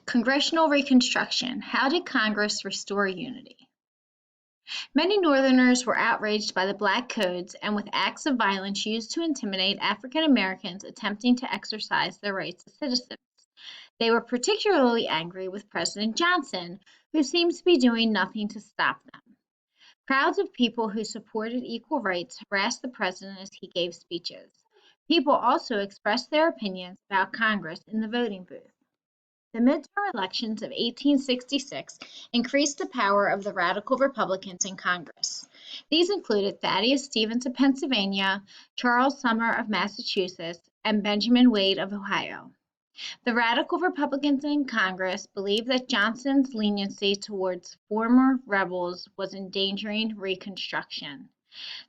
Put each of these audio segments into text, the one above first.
Congressional Reconstruction. How did Congress restore unity? Many Northerners were outraged by the Black Codes and with acts of violence used to intimidate African Americans attempting to exercise their rights as citizens. They were particularly angry with President Johnson, who seems to be doing nothing to stop them. Crowds of people who supported equal rights harassed the president as he gave speeches. People also expressed their opinions about Congress in the voting booth. The midterm elections of 1866 increased the power of the radical Republicans in Congress. These included Thaddeus Stevens of Pennsylvania, Charles Sumner of Massachusetts, and Benjamin Wade of Ohio. The radical Republicans in Congress believed that Johnson's leniency towards former rebels was endangering Reconstruction.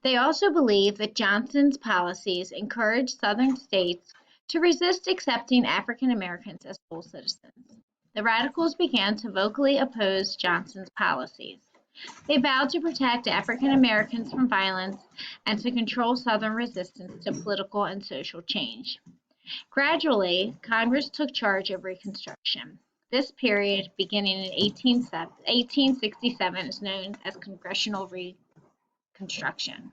They also believed that Johnson's policies encouraged Southern states to resist accepting African Americans as full citizens. The radicals began to vocally oppose Johnson's policies. They vowed to protect African Americans from violence and to control Southern resistance to political and social change. Gradually, Congress took charge of Reconstruction. This period, beginning in 1867, is known as Congressional Reconstruction.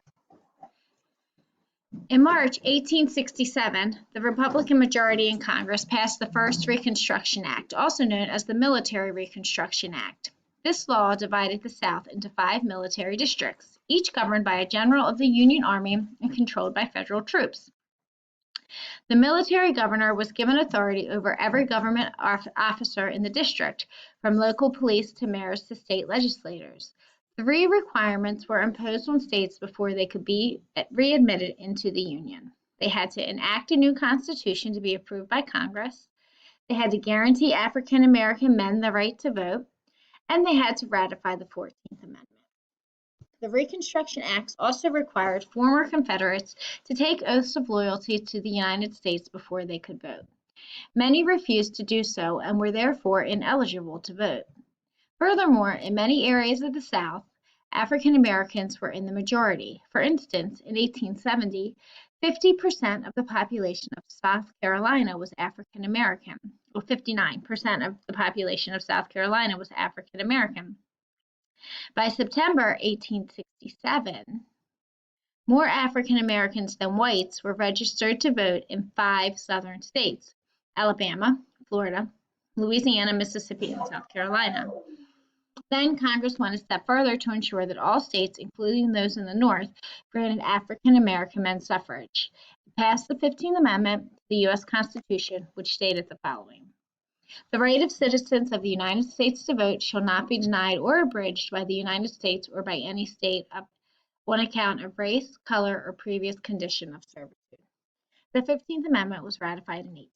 In March 1867, the Republican majority in Congress passed the first Reconstruction Act, also known as the Military Reconstruction Act. This law divided the South into 5 military districts, each governed by a general of the Union Army and controlled by federal troops. The military governor was given authority over every government officer in the district, from local police to mayors to state legislators. 3 requirements were imposed on states before they could be readmitted into the Union. They had to enact a new constitution to be approved by Congress, they had to guarantee African American men the right to vote, and they had to ratify the 14th Amendment. The Reconstruction Acts also required former Confederates to take oaths of loyalty to the United States before they could vote. Many refused to do so and were therefore ineligible to vote. Furthermore, in many areas of the South, African Americans were in the majority. For instance, in 1870, 50% of the population of South Carolina was African American, or 59% of the population of South Carolina was African American. By September 1867, more African Americans than whites were registered to vote in 5 southern states: Alabama, Florida, Louisiana, Mississippi, and South Carolina. Then Congress went a step further to ensure that all states, including those in the North, granted African American men suffrage. It passed the 15th Amendment to the U.S. Constitution, which stated the following: The right of citizens of the United States to vote shall not be denied or abridged by the United States or by any state on account of race, color, or previous condition of servitude. The 15th Amendment was ratified in 18